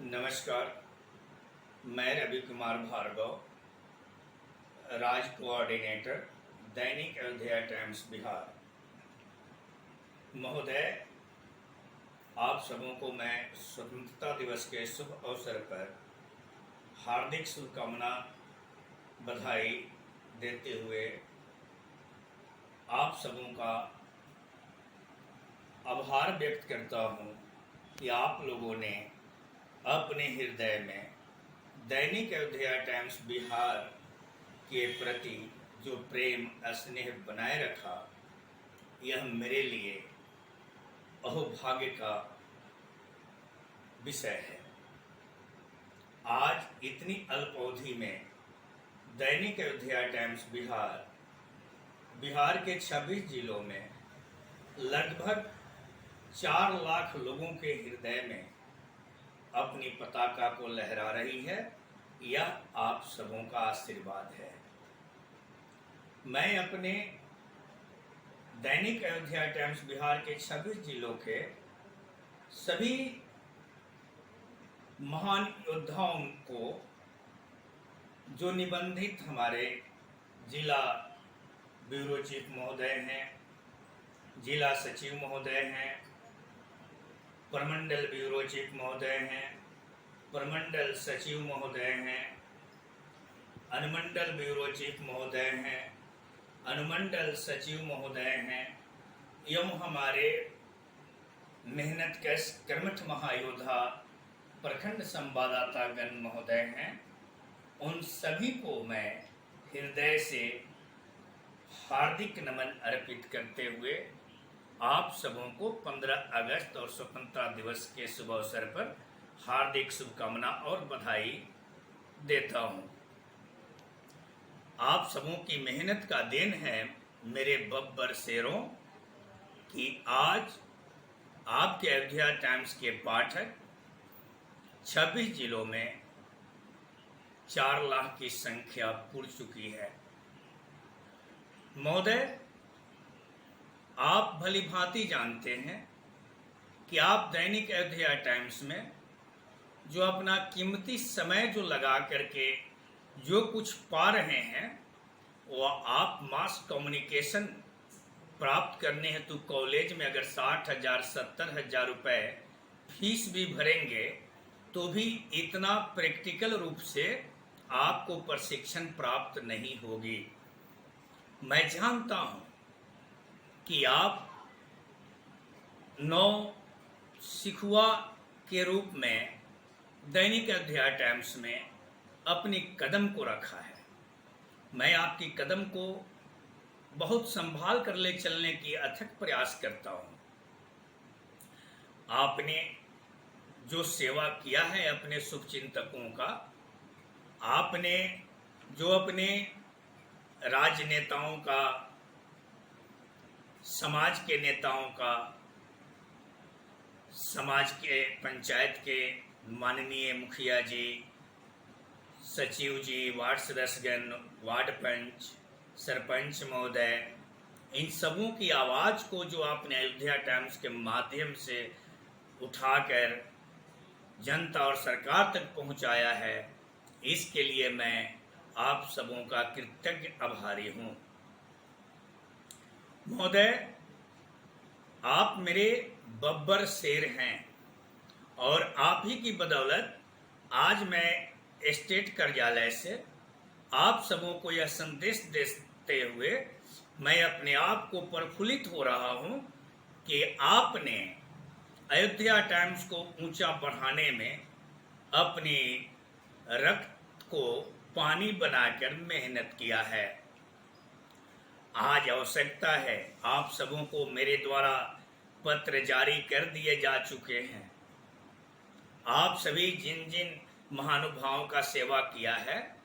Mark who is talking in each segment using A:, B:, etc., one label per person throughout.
A: नमस्कार। मैं रवि कुमार भार्गव, राज्य कोऑर्डिनेटर, दैनिक अयोध्या टाइम्स बिहार। महोदय, आप सबों को मैं स्वतंत्रता दिवस के शुभ अवसर पर हार्दिक शुभकामना बधाई देते हुए आप सबों का आभार व्यक्त करता हूं कि आप लोगों ने अपने हृदय में दैनिक अयोध्या टाइम्स बिहार के प्रति जो प्रेम स्नेह बनाए रखा, यह मेरे लिए अहोभाग्य का विषय है। आज इतनी अल्प अवधि में दैनिक अयोध्या टाइम्स बिहार के 26 जिलों में लगभग 4 लाख लोगों के हृदय में अपनी पताका को लहरा रही है। यह आप सबों का आशीर्वाद है। मैं अपने दैनिक अयोध्या टाइम्स बिहार के 26 जिलों के सभी महान योद्धाओं को, जो निबंधित हमारे जिला ब्यूरो चीफ महोदय हैं, जिला सचिव महोदय हैं, प्रमंडल ब्यूरो चीफ महोदय हैं, प्रमंडल सचिव महोदय हैं, अनुमंडल ब्यूरो चीफ महोदय हैं, अनुमंडल सचिव महोदय हैं, एवं हमारे मेहनत कश कर्मठ महायोद्धा प्रखंड संवाददातागण महोदय हैं, उन सभी को मैं हृदय से हार्दिक नमन अर्पित करते हुए आप सबों को 15 अगस्त और स्वतंत्रता दिवस के शुभ अवसर पर हार्दिक शुभकामना और बधाई देता हूं। आप सबों की मेहनत का देन है मेरे बब्बर शेरों कि आज आपके अयोध्या टाइम्स के पाठक 26 जिलों में 4 लाख की संख्या पूर्ण चुकी है। महोदय, आप भली भांति जानते हैं कि आप दैनिक अयोध्या टाइम्स में जो अपना कीमती समय जो लगा करके जो कुछ पा रहे हैं, वह आप मास कम्युनिकेशन प्राप्त करने हेतु कॉलेज में अगर 60,000 70,000 रुपए फीस भी भरेंगे तो भी इतना प्रैक्टिकल रूप से आपको प्रशिक्षण प्राप्त नहीं होगी। मैं जानता हूं कि आप नौ सिखुआ के रूप में दैनिक अयोध्या टाइम्स में अपनी कदम को रखा है। मैं आपकी कदम को बहुत संभाल कर ले चलने की अथक प्रयास करता हूं। आपने जो सेवा किया है अपने शुभचिंतकों का, आपने जो अपने राजनेताओं का, समाज के नेताओं का, समाज के पंचायत के माननीय मुखिया जी, सचिव जी, वार्ड सदस्यगण, वार्ड पंच, सरपंच महोदय, इन सबों की आवाज़ को जो आपने अयोध्या टाइम्स के माध्यम से उठाकर जनता और सरकार तक पहुंचाया है, इसके लिए मैं आप सबों का कृतज्ञ आभारी हूं। महोदय, आप मेरे बब्बर शेर हैं और आप ही की बदौलत आज मैं स्टेट कार्यालय से आप सबों को यह संदेश देते हुए मैं अपने आप को प्रफुल्लित हो रहा हूं कि आपने अयोध्या टाइम्स को ऊंचा बढ़ाने में अपनी रक्त को पानी बनाकर मेहनत किया है। आज आवश्यकता है, आप सबों को मेरे द्वारा पत्र जारी कर दिए जा चुके हैं। आप सभी जिन जिन महानुभावों का सेवा किया है,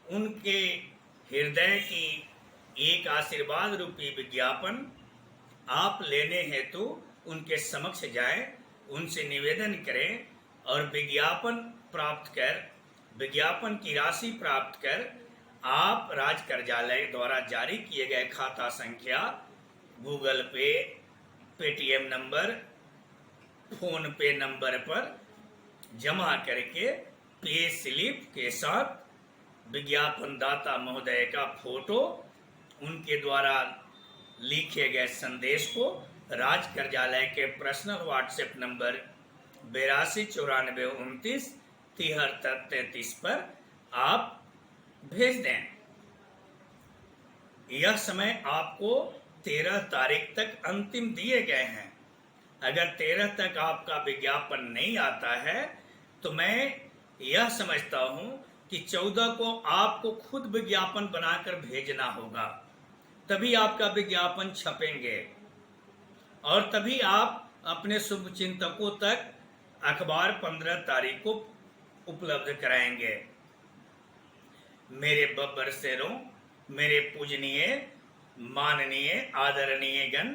A: उनके हृदय की एक आशीर्वाद रूपी विज्ञापन आप लेने हेतु उनके समक्ष जाएं, उनसे निवेदन करें और विज्ञापन की राशि प्राप्त कर आप राज्य कार्यालय द्वारा जारी किए गए खाता संख्या, गूगल पे, पेटीएम नंबर, फोन पे नंबर पर जमा करके पे स्लिप के साथ विज्ञापन दाता महोदय का फोटो, उनके द्वारा लिखे गए संदेश को राज कार्यालय के पर्सनल व्हाट्सएप नंबर 829429 पर आप भेज दें। यह समय आपको 13 तारीख तक अंतिम दिए गए हैं। अगर 13 तक आपका विज्ञापन नहीं आता है तो मैं यह समझता हूं कि 14 को आपको खुद विज्ञापन बनाकर भेजना होगा, तभी आपका विज्ञापन छपेंगे और तभी आप अपने शुभ चिंतकों तक अखबार 15 तारीख को उपलब्ध कराएंगे। मेरे बब्बर शेरों, मेरे पूजनीय, माननीय, आदरणीय गण,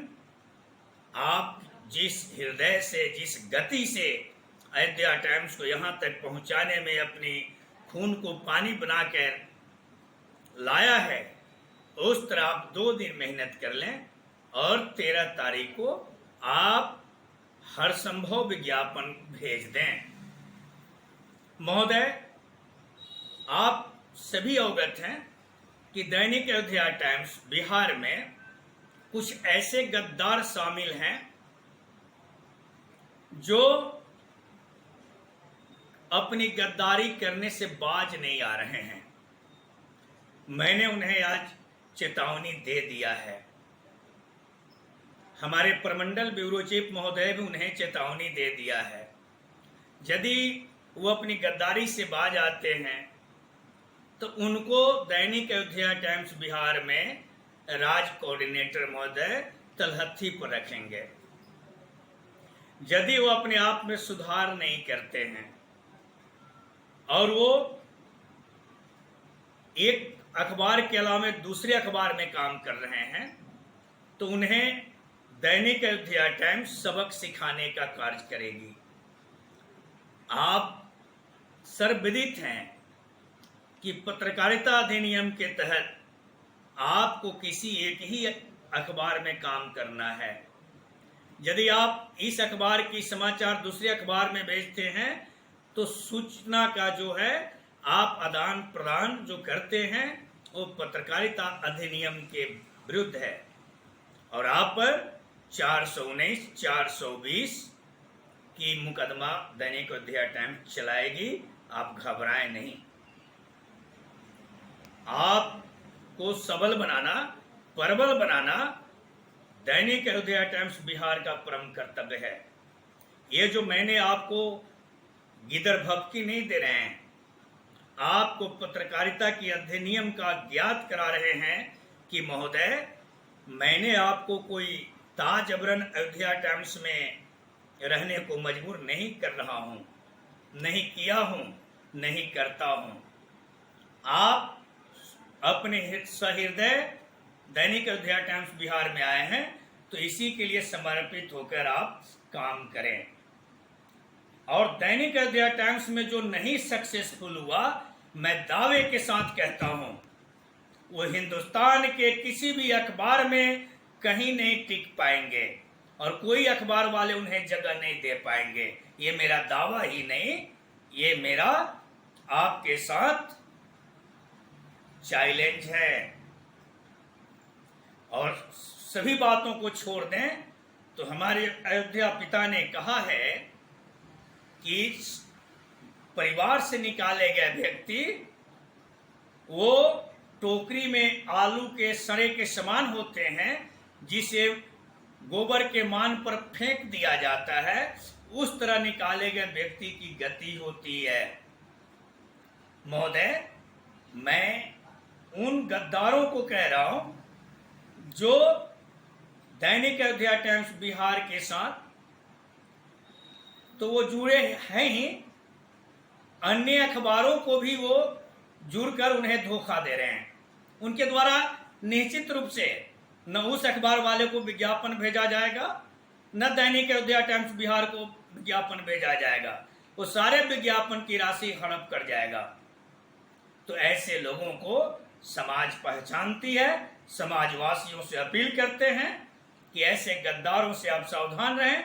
A: आप जिस हृदय से, जिस गति से अयोध्या टाइम्स को यहाँ तक पहुँचाने में अपनी खून को पानी बनाकर लाया है, उस तरह आप 2 दिन मेहनत कर लें और 13 तारीख को आप हर संभव विज्ञापन भेज दें। महोदय, आप सभी अवगत हैं कि दैनिक अयोध्या टाइम्स बिहार में कुछ ऐसे गद्दार शामिल हैं जो अपनी गद्दारी करने से बाज नहीं आ रहे हैं। मैंने उन्हें आज चेतावनी दे दिया है। हमारे प्रमंडल ब्यूरो चीफ महोदय भी उन्हें चेतावनी दे दिया है। यदि वो अपनी गद्दारी से बाज आते हैं तो उनको दैनिक अयोध्या टाइम्स बिहार में राज कोऑर्डिनेटर महोदय तलहथी पर रखेंगे। यदि वो अपने आप में सुधार नहीं करते हैं और वो एक अखबार के अलावा दूसरे अखबार में काम कर रहे हैं तो उन्हें दैनिक अयोध्या टाइम्स सबक सिखाने का कार्य करेगी। आप सर्वविदित हैं कि पत्रकारिता अधिनियम के तहत आपको किसी एक ही अखबार में काम करना है। यदि आप इस अखबार की समाचार दूसरे अखबार में भेजते हैं तो सूचना का जो है आप आदान प्रदान जो करते हैं वो पत्रकारिता अधिनियम के विरुद्ध है और आप पर 419, 420 की मुकदमा दैनिक अयोध्या टाइम्स चलाएगी। आप घबराएं नहीं। आपको सबल बनाना, प्रबल बनाना दैनिक अयोध्या टाइम्स बिहार का परम कर्तव्य है। ये जो मैंने आपको गिदर भपकी नहीं दे रहे हैं, आपको पत्रकारिता की अधिनियम का ज्ञात करा रहे हैं कि महोदय, मैंने आपको कोई ताजबरन अयोध्या टाइम्स में रहने को मजबूर नहीं कर रहा हूं, नहीं किया हूं, नहीं करता हूं। आप अपने सहृदय दैनिक अयोध्या टाइम्स बिहार में आए हैं तो इसी के लिए समर्पित होकर आप काम करें। और दैनिक अयोध्या टाइम्स में जो नहीं सक्सेसफुल हुआ, मैं दावे के साथ कहता हूं वो हिंदुस्तान के किसी भी अखबार में कहीं नहीं टिक पाएंगे और कोई अखबार वाले उन्हें जगह नहीं दे पाएंगे। ये मेरा दावा ही नहीं, ये मेरा आपके साथ चैलेंज है। और सभी बातों को छोड़ दें तो हमारे अयोध्या पिता ने कहा है कि परिवार से निकाले गए व्यक्ति वो टोकरी में आलू के सड़े के समान होते हैं, जिसे गोबर के मान पर फेंक दिया जाता है। उस तरह निकाले गए व्यक्ति की गति होती है। महोदय, मैं उन गद्दारों को कह रहा हूं जो दैनिक अयोध्या टाइम्स बिहार के साथ तो वो जुड़े हैं ही, अन्य अखबारों को भी वो जुड़कर उन्हें धोखा दे रहे हैं। उनके द्वारा निश्चित रूप से न उस अखबार वाले को विज्ञापन भेजा जाएगा, न दैनिक अयोध्या टाइम्स बिहार को विज्ञापन भेजा जाएगा। वो सारे विज्ञापन की राशि हड़प कर जाएगा। तो ऐसे लोगों को समाज पहचानती है। समाजवासियों से अपील करते हैं कि ऐसे गद्दारों से आप सावधान रहें।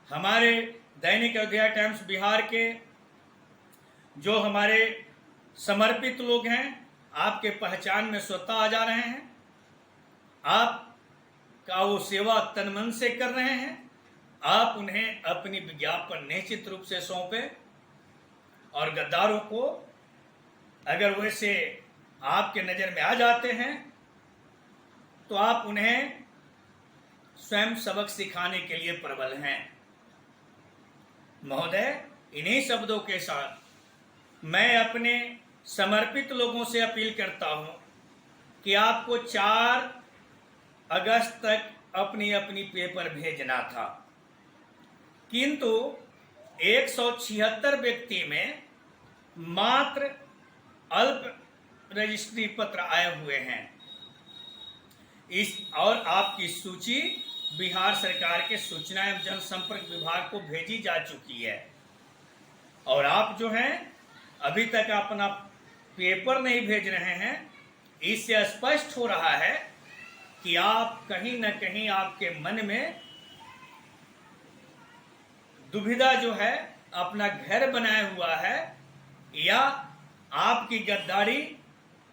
A: हमारे दैनिक अयोध्या टाइम्स बिहार के जो हमारे समर्पित लोग हैं आपके पहचान में स्वतः आ जा रहे हैं, आपका वो सेवा तन मन से कर रहे हैं, आप उन्हें अपनी विज्ञापन निश्चित रूप से सौंपे। और गद्दारों को अगर वैसे आपके नज़र में आ जाते हैं तो आप उन्हें स्वयं सबक सिखाने के लिए प्रबल हैं। महोदय, इन्हीं शब्दों के साथ मैं अपने समर्पित लोगों से अपील करता हूं कि आपको 4 अगस्त तक अपनी अपनी पेपर भेजना था, किंतु 176 व्यक्ति में मात्र अल्प रजिस्ट्री पत्र आए हुए हैं। और आपकी सूची बिहार सरकार के सूचना एवं जनसंपर्क विभाग को भेजी जा चुकी है। और आप जो हैं अभी तक अपना पेपर नहीं भेज रहे हैं। इससे स्पष्ट हो रहा है कि आप कहीं न कहीं आपके मन में दुविधा जो है अपना घर बनाया हुआ है, या आपकी गद्दारी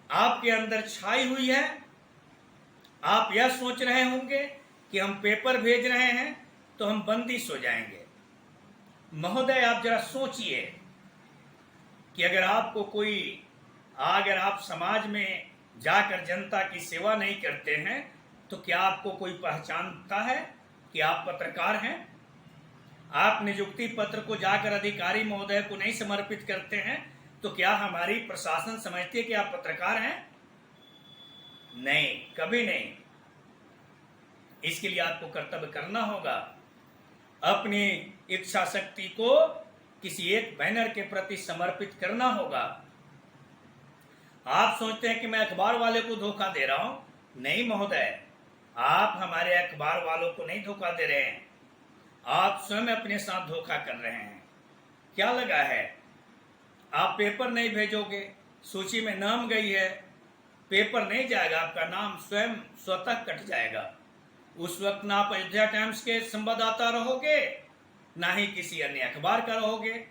A: आपके अंदर छाई हुई है। आप यह सोच रहे होंगे कि हम पेपर भेज रहे हैं तो हम बंदिश हो जाएंगे। महोदय, आप जरा सोचिए कि अगर आपको अगर आप समाज में जाकर जनता की सेवा नहीं करते हैं तो क्या आपको कोई पहचानता है कि आप पत्रकार हैं? आप नियुक्ति पत्र को जाकर अधिकारी महोदय को नहीं समर्पित करते हैं तो क्या हमारी प्रशासन समझती है कि आप पत्रकार हैं? नहीं, कभी नहीं। इसके लिए आपको कर्तव्य करना होगा। अपनी इच्छा शक्ति को किसी एक बैनर के प्रति समर्पित करना होगा। आप सोचते हैं कि मैं अखबार वाले को धोखा दे रहा हूं। नहीं महोदय, आप हमारे अखबार वालों को नहीं धोखा दे रहे हैं, आप स्वयं अपने साथ धोखा कर रहे हैं। क्या लगा है? आप पेपर नहीं भेजोगे, सूची में नाम गई है, पेपर नहीं जाएगा, आपका नाम स्वतः कट जाएगा। उस वक्त ना आप अयोध्या टाइम्स के संवाददाता रहोगे, ना ही किसी अन्य अखबार का रहोगे।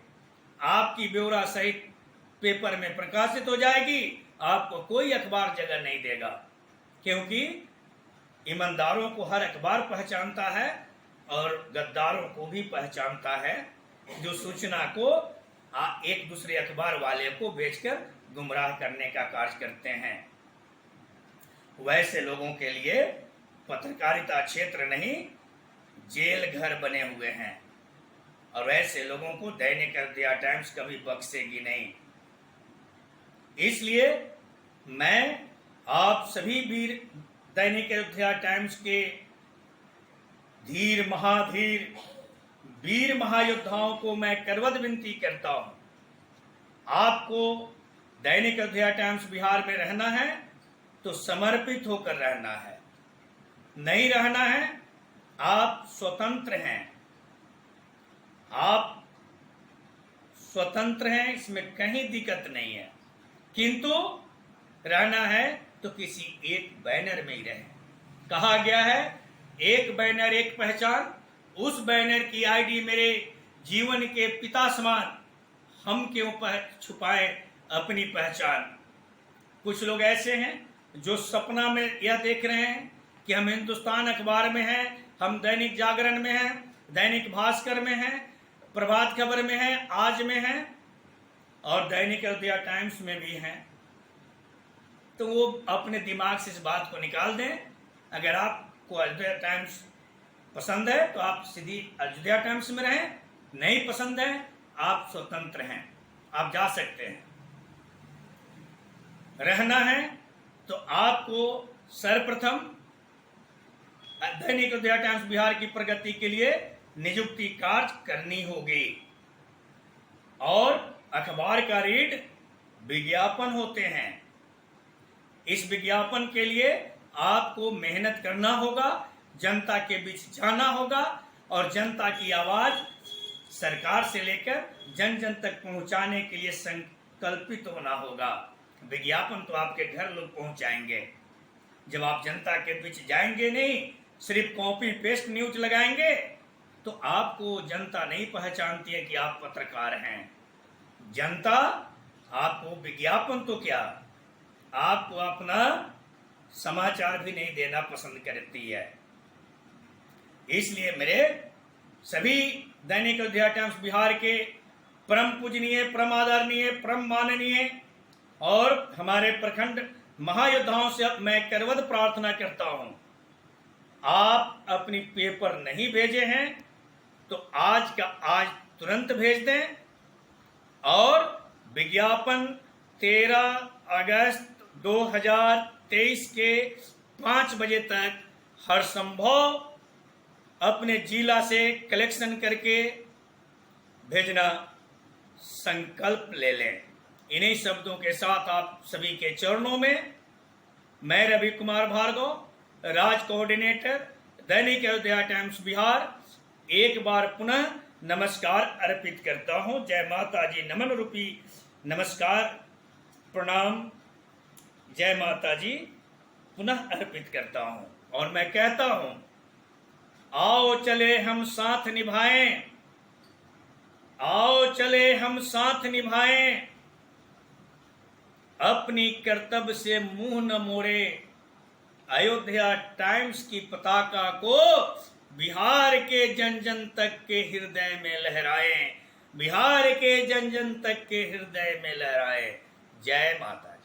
A: आपकी ब्यौरा सहित पेपर में प्रकाशित हो जाएगी, आपको कोई अखबार जगह नहीं देगा, क्योंकि ईमानदारों को हर अखबार पहचानता है और गद्दारों को भी पहचानता है, जो सूचना को एक दूसरे अखबार वाले को भेजकर गुमराह करने का कार्य करते हैं। वैसे लोगों के लिए पत्रकारिता क्षेत्र नहीं, जेल घर बने हुए हैं, और ऐसे लोगों को दैनिक अयोध्या टाइम्स कभी बख्शेगी नहीं। इसलिए मैं आप सभी वीर दैनिक अयोध्या टाइम्स के धीर महाधीर वीर महायोद्धाओं को मैं करवद विनती करता हूं, आपको दैनिक अयोध्या टाइम्स बिहार में रहना है तो समर्पित होकर रहना है, नहीं रहना है आप स्वतंत्र हैं। आप स्वतंत्र हैं, इसमें कहीं दिक्कत नहीं है, किंतु रहना है तो किसी एक बैनर में ही रहे। कहा गया है एक बैनर एक पहचान। उस बैनर की आईडी मेरे जीवन के पिता समान, हम क्यों छुपाए अपनी पहचान। कुछ लोग ऐसे हैं जो सपना में यह देख रहे हैं कि हम हिंदुस्तान अखबार में हैं, हम दैनिक जागरण में हैं, दैनिक भास्कर में हैं, प्रभात खबर में हैं, आज में हैं और दैनिक अयोध्या टाइम्स में भी हैं। तो वो अपने दिमाग से इस बात को निकाल दें। अगर आपको अयोध्या टाइम्स पसंद है तो आप सीधी अयोध्या टाइम्स में रहें, नहीं पसंद है आप स्वतंत्र हैं, आप जा सकते हैं। रहना है तो आपको सर्वप्रथम दैनिक अयोध्या टाइम्स बिहार की प्रगति के लिए नियुक्ति कार्य करनी होगी। और अखबार का रीड विज्ञापन होते हैं, इस विज्ञापन के लिए आपको मेहनत करना होगा, जनता के बीच जाना होगा और जनता की आवाज सरकार से लेकर जन जन तक पहुंचाने के लिए संकल्पित होना होगा। विज्ञापन तो आपके घर लोग पहुंचाएंगे, जब आप जनता के बीच जाएंगे नहीं, सिर्फ कॉपी पेस्ट न्यूज लगाएंगे तो आपको जनता नहीं पहचानती है कि आप पत्रकार हैं। जनता आपको विज्ञापन तो क्या, आपको अपना समाचार भी नहीं देना पसंद करती है। इसलिए मेरे सभी दैनिक अयोध्या टाइम्स बिहार के परम पूजनीय, परम आदरणीय, परम माननीय और हमारे प्रखंड महायोद्धाओं से अब मैं करवद प्रार्थना करता हूं, आप अपनी पेपर नहीं भेजे हैं तो आज का आज तुरंत भेज दें और विज्ञापन 13 अगस्त 2023 के 5 बजे तक हर संभव अपने जिला से कलेक्शन करके भेजना संकल्प ले लें। इन्हीं शब्दों के साथ आप सभी के चरणों में मैं रवि कुमार भार्गव, राज कोऑर्डिनेटर, दैनिक अयोध्या टाइम्स बिहार, एक बार पुनः नमस्कार अर्पित करता हूं। जय माता जी, नमन रूपी नमस्कार, प्रणाम, जय माता जी पुनः अर्पित करता हूं। और मैं कहता हूं, आओ चले हम साथ निभाएं, आओ चले हम साथ निभाएं, अपनी कर्तव्य से मुंह न मोड़े, अयोध्या टाइम्स की पताका को बिहार के जन जन तक के हृदय में लहराएं, बिहार के जन जन तक के हृदय में लहराएं। जय माता।